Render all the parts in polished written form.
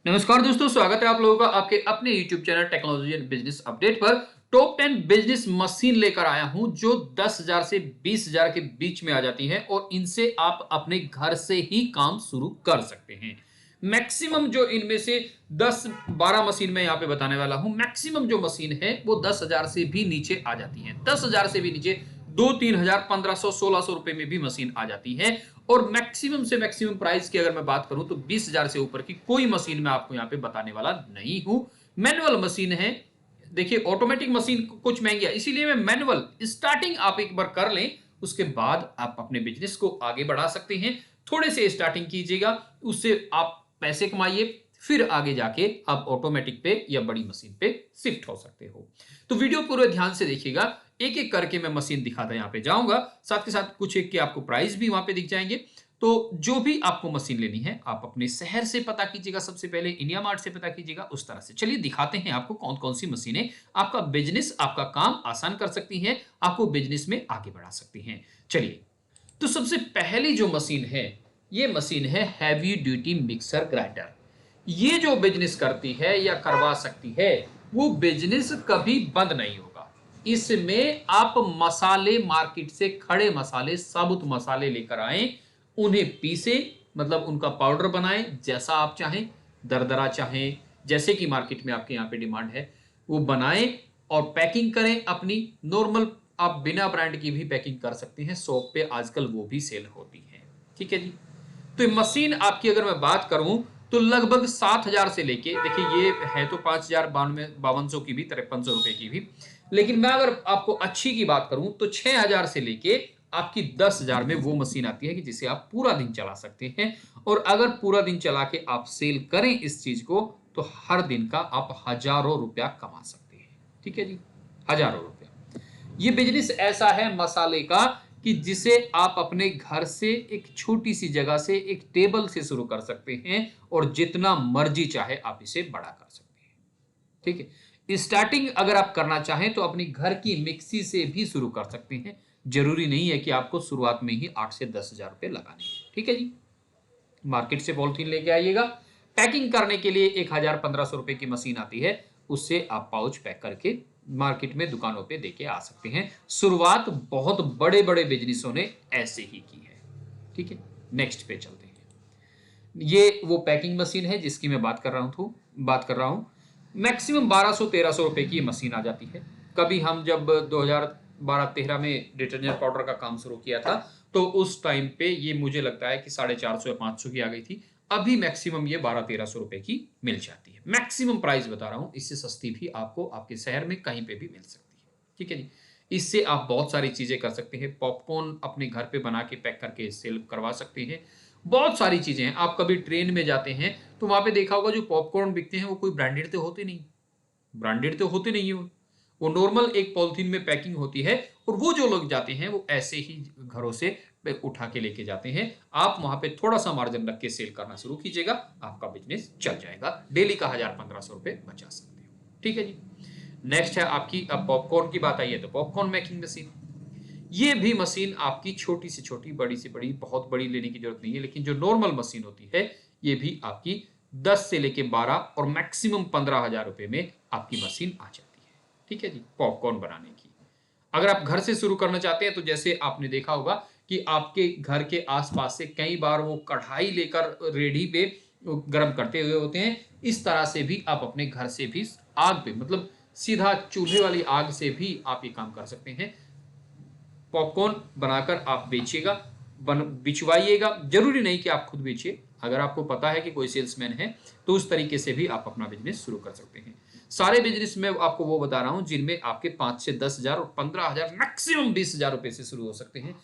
नमस्कार दोस्तों, स्वागत है आप लोगों का आपके अपने YouTube channel technology and business update पर। टॉप 10 बिजनेस मशीन लेकर आया हूं जो 10,000 से 20,000 के बीच में आ जाती हैं और इनसे आप अपने घर से ही काम शुरू कर सकते हैं। मैक्सिमम जो इनमें से 10-12 मशीन मैं यहाँ पे बताने वाला हूं, मैक्सिमम जो मशीन है वो 10,000 से भी नीचे आ जाती है। 10,000 से भी नीचे 2-3,000, 1,500-1,600 रुपए में भी मशीन आ जाती है। और मैक्सिमम से मैक्सिमम प्राइस की अगर मैं बात करूं तो 20,000 से ऊपर की कोई मशीन मैं आपको यहां पे बताने वाला नहीं हूं। मैनुअल मशीन है। देखिए, ऑटोमेटिक मशीन कुछ महंगी है, इसीलिए मैं मैनुअल स्टार्टिंग आप एक बार कर लें, उसके बाद आप अपने बिजनेस को आगे बढ़ा सकते हैं। थोड़े से स्टार्टिंग कीजिएगा, उससे आप पैसे कमाइए, फिर आगे जाके आप ऑटोमेटिक पे या बड़ी मशीन पे शिफ्ट हो सकते हो। तो वीडियो पूरे ध्यान से देखिएगा, एक एक करके मैं मशीन दिखाता यहाँ पे जाऊंगा, साथ के साथ कुछ एक के आपको प्राइस भी वहां पे दिख जाएंगे। तो जो भी आपको मशीन लेनी है आप अपने शहर से पता कीजिएगा, सबसे पहले इंडिया मार्ट से पता कीजिएगा, उस तरह से। चलिए दिखाते हैं आपको कौन कौन सी मशीनें आपका बिजनेस, आपका काम आसान कर सकती हैं, आपको बिजनेस में आगे बढ़ा सकती हैं। चलिए, तो सबसे पहली जो मशीन है, ये मशीन है हैवी ड्यूटी मिक्सर ग्राइंडर। ये जो बिजनेस करती है या करवा सकती है, वो बिजनेस कभी बंद नहीं होगा। इसमें आप मसाले मार्केट से, खड़े मसाले, साबुत मसाले लेकर आए, उन्हें पीसे, मतलब उनका पाउडर बनाएं, जैसा आप चाहें, दरदरा चाहें, जैसे कि मार्केट में आपके यहाँ पे डिमांड है, वो बनाएं और पैकिंग करें अपनी नॉर्मल। आप बिना ब्रांड की भी पैकिंग कर सकते हैं, शॉप पे आजकल वो भी सेल होती है। ठीक है जी। तो ये मशीन आपकी अगर मैं बात करूं तो लगभग 7,000 से लेके, देखिए ये है तो 5,092 की भी, 5300 रुपए की भी, लेकिन मैं अगर आपको अच्छी की बात करूं तो 6,000 से लेके आपकी 10,000 में वो मशीन आती है कि जिसे आप पूरा दिन चला सकते हैं। और अगर पूरा दिन चला के आप सेल करें इस चीज को, तो हर दिन का आप हजारों रुपया कमा सकते हैं। ठीक है जी, हजारों रुपया। ये बिजनेस ऐसा है मसाले का कि जिसे आप अपने घर से, एक छोटी सी जगह से, एक टेबल से शुरू कर सकते हैं और जितना मर्जी चाहे आप इसे बड़ा कर सकते हैं। ठीक है, स्टार्टिंग अगर आप करना चाहें तो अपनी घर की मिक्सी से भी शुरू कर सकते हैं। जरूरी नहीं है कि आपको शुरुआत में ही 8 से 10 हजार रुपए लगाने हैं। ठीक है जी। मार्केट से पॉलिथीन लेके आइएगा। पैकिंग करने के लिए 1,000-1,500 रुपए की मशीन आती है, उससे आप पाउच पैक करके मार्केट में दुकानों पे देके आ सकते हैं। शुरुआत बहुत बड़े बड़े बिजनेसों ने ऐसे ही की है। ठीक है, नेक्स्ट पे चलते हैं। ये वो पैकिंग मशीन है जिसकी मैं बात कर रहा हूँ। मैक्सिमम 1,200-1,300 रुपए की मशीन आ जाती है। कभी हम जब 2012-13 में डिटर्जेंट पाउडर का काम शुरू किया था, तो उस टाइम पे ये मुझे लगता है कि 450 या 500 की आ गई थी। अभी मैक्सिमम ये 1200-1300 रुपए की मिल जाती है। मैक्सिमम प्राइस बता रहा हूँ, इससे सस्ती भी आपको आपके शहर में कहीं पे भी मिल सकती है। ठीक है जी। इससे आप बहुत सारी चीजें कर सकते हैं। पॉपकॉर्न अपने घर पे बना के पैक करके सेल करवा सकते हैं। बहुत सारी चीजें हैं। आप कभी ट्रेन में जाते हैं तो वहां पे देखा होगा, जो पॉपकॉर्न बिकते हैं वो कोई ब्रांडेड तो होते नहीं। ब्रांडेड तो होते नहीं है वो नॉर्मल एक पॉलिथीन में पैकिंग होती है। और वो जो लोग जाते हैं वो ऐसे ही घरों से उठा के लेके जाते हैं। आप वहां पे थोड़ा सा मार्जिन रख के सेल करना शुरू कीजिएगा, आपका बिजनेस चल जाएगा। डेली का 1,000-1,500 रुपए बचा सकते हो। ठीक है जी। नेक्स्ट है आपकी, अब पॉपकॉर्न की बात आई है तो पॉपकॉर्न मेकिंग मशीन। ये भी मशीन आपकी छोटी से छोटी, बड़ी से बड़ी, बहुत बड़ी लेने की जरूरत नहीं है, लेकिन जो नॉर्मल मशीन होती है ये भी आपकी 10 से लेके 12 और मैक्सिमम 15,000 रुपए में आपकी मशीन आ जाती है। ठीक है जी, पॉपकॉर्न बनाने की। अगर आप घर से शुरू करना चाहते हैं तो जैसे आपने देखा होगा कि आपके घर के आसपास से कई बार वो कढ़ाई लेकर रेडी पे गर्म करते हुए होते हैं। इस तरह से भी आप अपने घर से भी आग पे, मतलब सीधा चूल्हे वाली आग से भी आप ये काम कर सकते हैं। पॉपकॉर्न बनाकर आप बेचिएगा, बिचवाइएगा। जरूरी नहीं कि आप खुद बेचिए, अगर आपको पता है कि कोई सेल्समैन है तो उस तरीके से भी आप अपना बिजनेस शुरू कर सकते हैं। सारे बिजनेस में आपको वो बता रहा हूं जिनमें आपके 5 से 10 हजार और 15,000, मैक्सिमम 20,000 रुपए से शुरू हो सकते हैं।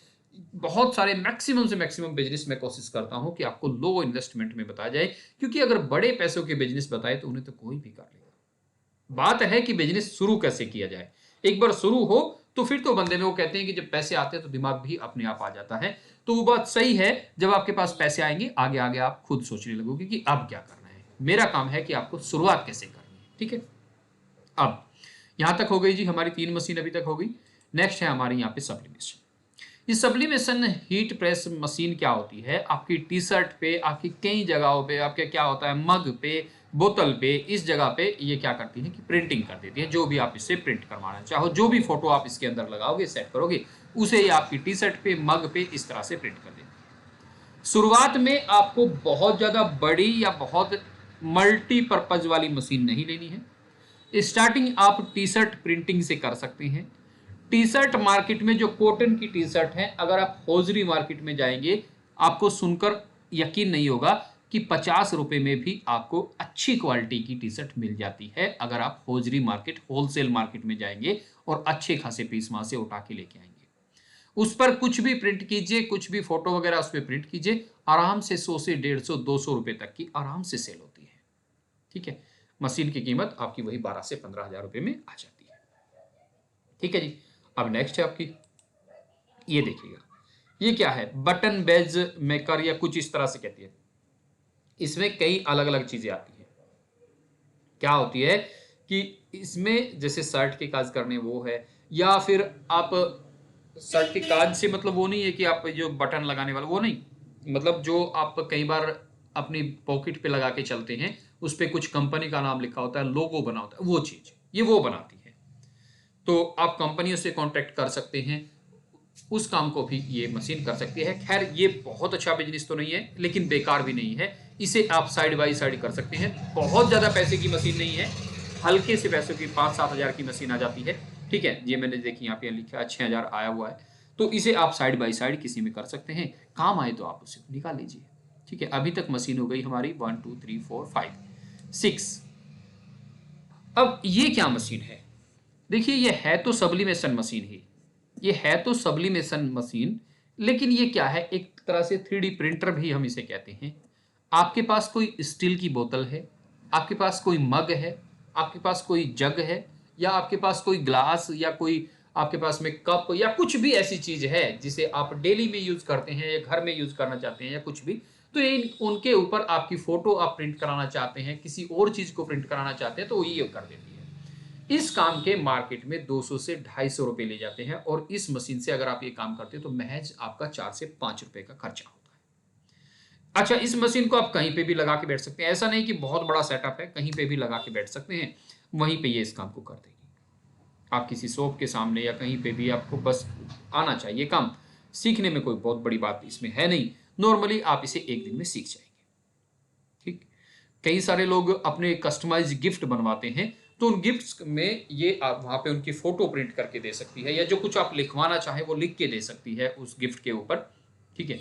बहुत सारे मैक्सिमम से मैक्सिमम बिजनेस में कोशिश करता हूं कि आपको लो इन्वेस्टमेंट में बताया जाए, क्योंकि अगर बड़े पैसों के बिजनेस बताए तो उन्हें तो कोई भी कर लेगा। बात है कि बिजनेस शुरू कैसे किया जाए। एक बार शुरू हो तो फिर तो बंदे में, वो कहते हैं कि जब पैसे आते हैं तो दिमाग भी अपने आप आ जाता है। तो वो बात सही है, जब आपके पास पैसे आएंगे आगे आगे आप खुद सोचने लगोगे कि अब क्या करना है। मेरा काम है कि आपको शुरुआत कैसे करनी है। ठीक है। अब यहां तक हो गई जी, हमारी 3 मशीन अभी तक हो गई। नेक्स्ट है हमारी यहाँ पे सप्लीमेशन। ये सब्लिमेशन हीट प्रेस मशीन क्या होती है, आपकी टी शर्ट पे, आपकी कई जगहों पे, आपके क्या होता है मग पे, बोतल पे, इस जगह पे ये क्या करती है कि प्रिंटिंग कर देती है। जो भी आप इससे प्रिंट करवाना चाहो, जो भी फोटो आप इसके अंदर लगाओगे, सेट करोगे, उसे ये आपकी टी शर्ट पे, मग पे इस तरह से प्रिंट कर देती है। शुरुआत में आपको बहुत ज्यादा बड़ी या बहुत मल्टीपर्पज वाली मशीन नहीं लेनी है। स्टार्टिंग आप टी शर्ट प्रिंटिंग से कर सकते हैं। टी शर्ट मार्केट में जो कॉटन की टी शर्ट है, अगर आप होजरी मार्केट में जाएंगे, आपको सुनकर यकीन नहीं होगा कि 50 रुपए में भी आपको अच्छी क्वालिटी की टी शर्ट मिल जाती है, अगर आप होजरी मार्केट, होलसेल मार्केट में जाएंगे और अच्छे खासे पीस वहां से उठा के लेके आएंगे। उस पर कुछ भी प्रिंट कीजिए, कुछ भी फोटो वगैरह उस पर प्रिंट कीजिए, आराम से 100 से 150 200 रुपए तक की आराम से सेल होती है। ठीक है, मशीन की कीमत आपकी वही 12 से 15 हजार रुपए में आ जाती है। ठीक है जी। अब नेक्स्ट है आपकी, ये देखिएगा, ये क्या है, बटन बेज मेकर या कुछ इस तरह से कहती है। इसमें कई अलग अलग चीजें आती है। क्या होती है कि इसमें जैसे शर्ट के काज करने वो है, या फिर आप शर्ट के काज से मतलब वो नहीं है कि आप जो बटन लगाने वाला वो नहीं, मतलब जो आप कई बार अपनी पॉकेट पे लगा के चलते हैं, उस पे कुछ कंपनी का नाम लिखा होता है, लोगो बना होता है, वो चीज ये वो बनाती है। तो आप कंपनियों से कांटेक्ट कर सकते हैं, उस काम को भी ये मशीन कर सकती है। खैर ये बहुत अच्छा बिजनेस तो नहीं है, लेकिन बेकार भी नहीं है, इसे आप साइड बाय साइड कर सकते हैं। बहुत ज्यादा पैसे की मशीन नहीं है, हल्के से पैसों की 5-7 हजार की मशीन आ जाती है। ठीक है, ये मैंने देखी यहाँ पे लिखा है 6 हजार आया हुआ है। तो इसे आप साइड बाय साइड किसी में कर सकते हैं, काम आए तो आप उसे निकाल लीजिए। ठीक है, अभी तक मशीन हो गई हमारी 1 2 3 4 5 6। अब ये क्या मशीन है, देखिए ये है तो सब्लिमेशन मशीन ही, ये है तो सब्लिमेशन मशीन, लेकिन ये क्या है, एक तरह से 3D प्रिंटर भी हम इसे कहते हैं। आपके पास कोई स्टील की बोतल है, आपके पास कोई मग है, आपके पास कोई जग है, या आपके पास कोई ग्लास, या कोई आपके पास में कप, या कुछ भी ऐसी चीज है जिसे आप डेली में यूज करते हैं या घर में यूज करना चाहते हैं या कुछ भी, तो ये उनके ऊपर आपकी फोटो आप प्रिंट कराना चाहते हैं, किसी और चीज को प्रिंट कराना चाहते हैं, तो ये कर देती है। इस काम के मार्केट में 200 से 250 रुपए ले जाते हैं, और इस मशीन से अगर आप ये काम करते हैं तो महज आपका 4 से 5 रुपए का खर्चा होता है। अच्छा, इस मशीन को आप कहीं पे भी लगा के बैठ सकते हैं, ऐसा नहीं कि बहुत बड़ा सेटअप है, कहीं पे भी लगा के बैठ सकते हैं, वहीं पे ये इस काम को कर देगी। आप किसी शॉप के सामने या कहीं पे भी, आपको बस आना चाहिए काम, सीखने में कोई बहुत बड़ी बात इसमें है नहीं, नॉर्मली आप इसे एक दिन में सीख जाएंगे। ठीक, कई सारे लोग अपने कस्टमाइज गिफ्ट बनवाते हैं, तो उन गिफ्ट्स में ये आप वहां पे उनकी फोटो प्रिंट करके दे सकती है, या जो कुछ आप लिखवाना चाहे वो लिख के दे सकती है उस गिफ्ट के ऊपर। ठीक है,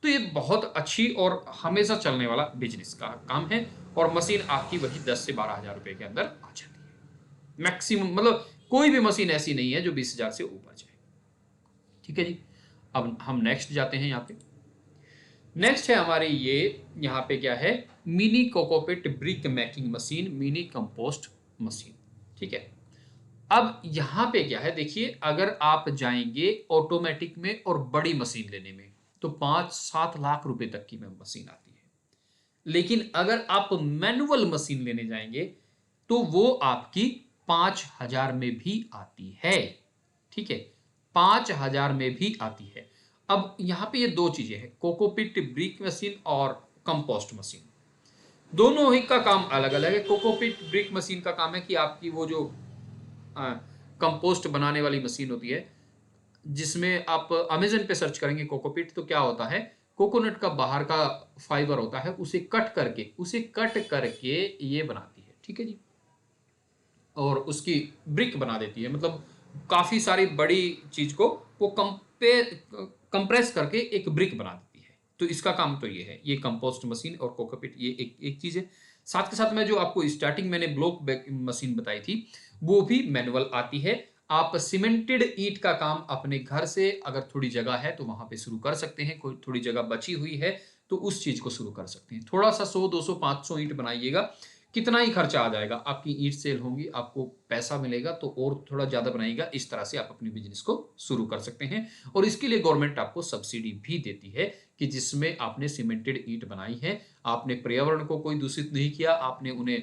तो ये बहुत अच्छी और हमेशा चलने वाला बिजनेस का काम है, और मशीन आपकी वही 10 से 12 हजार रुपए के अंदर आ जाती है मैक्सिमम, मतलब कोई भी मशीन ऐसी नहीं है जो 20 हजार से ऊपर जाए। ठीक है जी। अब हम नेक्स्ट जाते हैं, यहाँ पे नेक्स्ट है हमारे ये, यहाँ पे क्या है, mini cocopeat brick making machine, mini compost machine. ठीक है, अब यहाँ पे क्या है, देखिए अगर आप जाएंगे ऑटोमेटिक में और बड़ी मशीन लेने में, तो 5-7 लाख रुपए तक की में मशीन आती है। लेकिन अगर आप मैनुअल मशीन लेने जाएंगे, तो वो आपकी 5 हजार में भी आती है। ठीक है, 5 हजार में भी आती है। अब यहाँ पे ये दो चीजें हैं, कोकोपिट ब्रिक मशीन और कंपोस्ट मशीन, दोनों ही का काम अलग अलग है। कोकोपिट ब्रिक मशीन का काम है कि आपकी वो जो कंपोस्ट बनाने वाली मशीन होती है, जिसमें आप अमेजन पे सर्च करेंगे कोकोपिट, तो क्या होता है, कोकोनट का बाहर का फाइबर होता है, उसे कट करके ये बनाती है। ठीक है जी, और उसकी ब्रिक बना देती है, मतलब काफी सारी बड़ी चीज को वो कंप्रेस करके एक ब्रिक बना देती है। तो इसका काम तो ये है, ये कंपोस्ट मशीन और कोकोपिट, ये एक एक चीज है। साथ के साथ में जो आपको स्टार्टिंग मैंने ब्लॉक मशीन बताई थी, वो भी मैनुअल आती है। आप सीमेंटेड ईंट का काम अपने घर से, अगर थोड़ी जगह है तो वहां पे शुरू कर सकते हैं, कोई थोड़ी जगह बची हुई है तो उस चीज को शुरू कर सकते हैं। थोड़ा सा 100 200 500 ईंट बनाइएगा, कितना ही खर्चा आ जाएगा, आपकी ईंट सेल होंगी, आपको पैसा मिलेगा, तो और थोड़ा ज्यादा बनाइएगा। इस तरह से आप अपनी बिजनेस को शुरू कर सकते हैं, और इसके लिए गवर्नमेंट आपको सब्सिडी भी देती है, कि जिसमें आपने सीमेंटेड ईंट बनाई है, आपने पर्यावरण को कोई दूषित नहीं किया, आपने उन्हें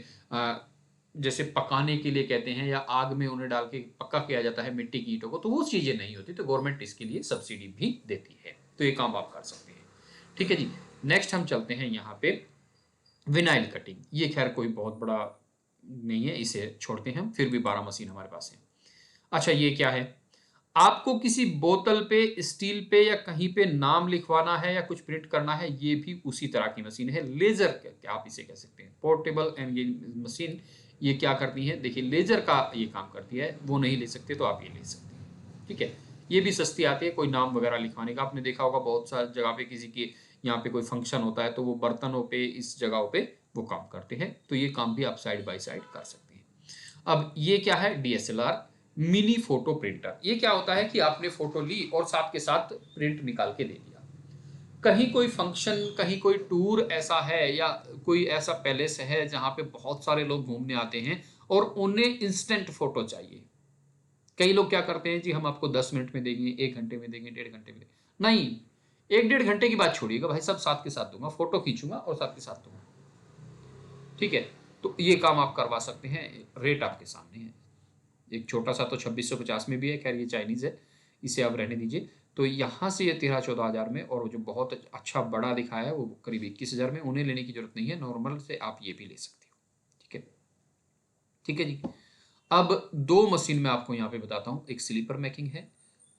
जैसे पकाने के लिए कहते हैं या आग में उन्हें डाल के पक्का किया जाता है मिट्टी की ईंटों को, तो वो चीज़ें नहीं होती, तो गवर्नमेंट इसके लिए सब्सिडी भी देती है, तो ये काम आप कर सकते हैं। ठीक है जी। नेक्स्ट हम चलते हैं यहाँ पे विनाइल कटिंग। ये खैर कोई बहुत बड़ा नहीं है, इसे छोड़ते हैं हम, फिर भी 12 मशीन हमारे पास है। अच्छा ये क्या है, आपको किसी बोतल पे, स्टील पे या कहीं पे नाम लिखवाना है या कुछ प्रिंट करना है, ये भी उसी तरह की मशीन है। लेजर क्या आप इसे कह सकते हैं, पोर्टेबल एंड मशीन। ये क्या करती है, देखिए लेजर का ये काम करती है, वो नहीं ले सकते तो आप ये ले सकते हैं। ठीक है, ये भी सस्ती आती है, कोई नाम वगैरह लिखवाने का आपने देखा होगा बहुत सारी जगह पे, किसी के यहाँ पे कोई फंक्शन होता है तो वो बर्तनों पे, इस जगहों पे वो काम करते हैं, तो ये काम भी आप साइड बाय साइड कर सकते हैं। अब ये क्या है, डीएसएलआर मिनी फोटो प्रिंटर। ये क्या होता है कि आपने फोटो ली और साथ के साथ प्रिंट निकाल के ले लिया। कहीं कोई फंक्शन, कहीं कोई टूर ऐसा है या कोई ऐसा पैलेस है जहां पे बहुत सारे लोग घूमने आते हैं और उन्हें इंस्टेंट फोटो चाहिए। कई लोग क्या करते हैं जी, हम आपको 10 मिनट में देंगे, 1 घंटे में देंगे, 1.5 घंटे में देंगे। नहीं, 1-1.5 घंटे की बात छोड़िएगा भाई, सब साथ के साथ दूंगा, फोटो खींचूंगा और साथ के साथ दूंगा। ठीक है, तो ये काम आप करवा सकते हैं, रेट आपके सामने है। एक छोटा सा तो 2650 में भी है, खैर ये चाइनीज है, इसे आप रहने दीजिए। तो यहाँ से ये 13-14 हज़ार में, और जो बहुत अच्छा बड़ा दिखाया है वो करीब 21 हज़ार में, उन्हें लेने की जरूरत नहीं है, नॉर्मल से आप ये भी ले सकते हो। ठीक है, ठीक है जी। अब दो मशीन में आपको यहाँ पे बताता हूँ। एक स्लीपर मेकिंग है,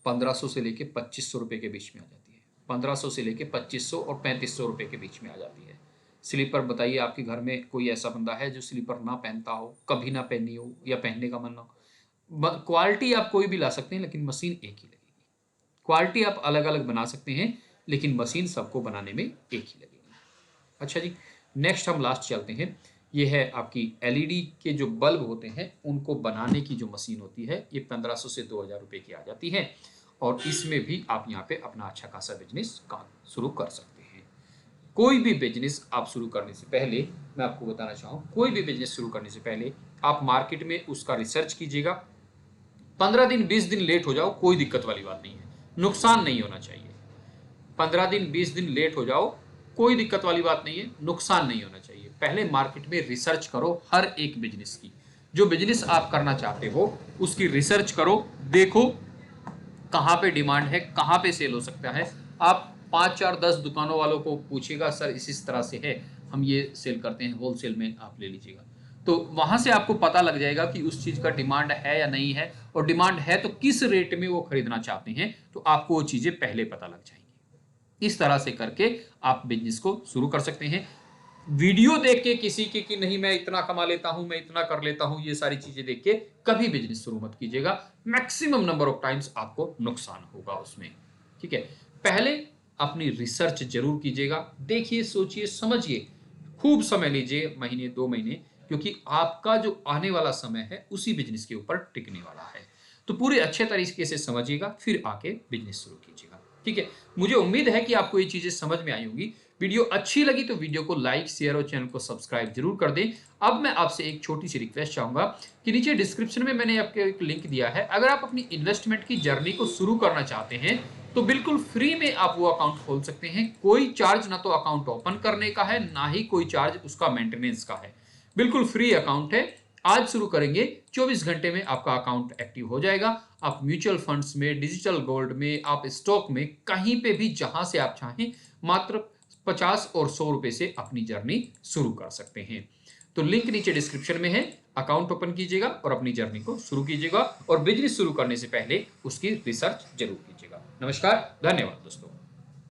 1500 से लेके 2500 रुपए के बीच में आ जाती है। 1500 से लेके 2500 और 3500 रुपए के बीच में आ जाती है। स्लीपर बताइए, आपके घर में कोई ऐसा बंदा है जो स्लीपर ना पहनता हो, कभी ना पहनी हो या पहनने का मन ना हो। क्वालिटी आप कोई भी ला सकते हैं लेकिन मशीन एक ही लगेगी। क्वालिटी आप अलग अलग बना सकते हैं लेकिन मशीन सबको बनाने में एक ही लगेगी। अच्छा जी, नेक्स्ट हम लास्ट चलते हैं। ये है आपकी एलईडी के जो बल्ब होते हैं उनको बनाने की जो मशीन होती है, ये 1500 से 2000 रुपए की आ जाती है, और इसमें भी आप यहाँ पे अपना अच्छा खासा बिजनेस शुरू कर सकते हैं। कोई भी बिजनेस आप शुरू करने से पहले, मैं आपको बताना चाहूँ, कोई भी बिजनेस शुरू करने से पहले आप मार्केट में उसका रिसर्च कीजिएगा। 15 दिन 20 दिन लेट हो जाओ, कोई दिक्कत वाली बात नहीं है, नुकसान नहीं होना चाहिए। 15 दिन 20 दिन लेट हो जाओ, कोई दिक्कत वाली बात नहीं है, नुकसान नहीं होना चाहिए। पहले मार्केट में रिसर्च करो हर एक बिजनेस की, जो बिजनेस आप करना चाहते हो उसकी रिसर्च करो, देखो कहाँ पे डिमांड है, कहाँ पे सेल हो सकता है। आप 5 4 10 दुकानों वालों को पूछिएगा, सर इस तरह से है, हम ये सेल करते हैं, होलसेल में आप ले लीजिएगा। तो वहां से आपको पता लग जाएगा कि उस चीज का डिमांड है या नहीं है, और डिमांड है तो किस रेट में वो खरीदना चाहते हैं, तो आपको वो चीजें पहले पता लग जाएंगी। इस तरह से करके आप बिजनेस को शुरू कर सकते हैं। वीडियो देख के किसी की कि नहीं मैं इतना कमा लेता हूं, मैं इतना कर लेता हूं, ये सारी चीजें देख के कभी बिजनेस शुरू मत कीजिएगा। मैक्सिमम नंबर ऑफ टाइम्स आपको नुकसान होगा उसमें। ठीक है, पहले अपनी रिसर्च जरूर कीजिएगा, देखिए, सोचिए, समझिए, खूब समय लीजिए, महीने 2 महीने, क्योंकि आपका जो आने वाला समय है उसी बिजनेस के ऊपर टिकने वाला है। तो पूरे अच्छे तरीके से समझिएगा, फिर आके बिजनेस शुरू कीजिएगा। ठीक है, मुझे उम्मीद है कि आपको ये चीजें समझ में आई होंगी। वीडियो अच्छी लगी तो वीडियो को लाइक, शेयर और चैनल को सब्सक्राइब जरूर कर दें। अब मैं आपसे एक छोटी सी रिक्वेस्ट चाहूंगा कि नीचे डिस्क्रिप्शन में मैंने आपको एक लिंक दिया है, अगर आप अपनी इन्वेस्टमेंट की जर्नी को शुरू करना चाहते हैं तो बिल्कुल फ्री में आप वो अकाउंट खोल सकते हैं। कोई चार्ज ना तो अकाउंट ओपन करने का है, ना ही कोई चार्ज उसका मेंटेनेंस का है, बिल्कुल फ्री अकाउंट है। आज शुरू करेंगे, 24 घंटे में आपका अकाउंट एक्टिव हो जाएगा। आप म्यूचुअल फंड्स में, डिजिटल गोल्ड में, आप स्टॉक में, कहीं पे भी जहां से आप चाहें, मात्र 50 और 100 रुपए से अपनी जर्नी शुरू कर सकते हैं। तो लिंक नीचे डिस्क्रिप्शन में है, अकाउंट ओपन कीजिएगा और अपनी जर्नी को शुरू कीजिएगा, और बिजनेस शुरू करने से पहले उसकी रिसर्च जरूर कीजिएगा। नमस्कार, धन्यवाद दोस्तों।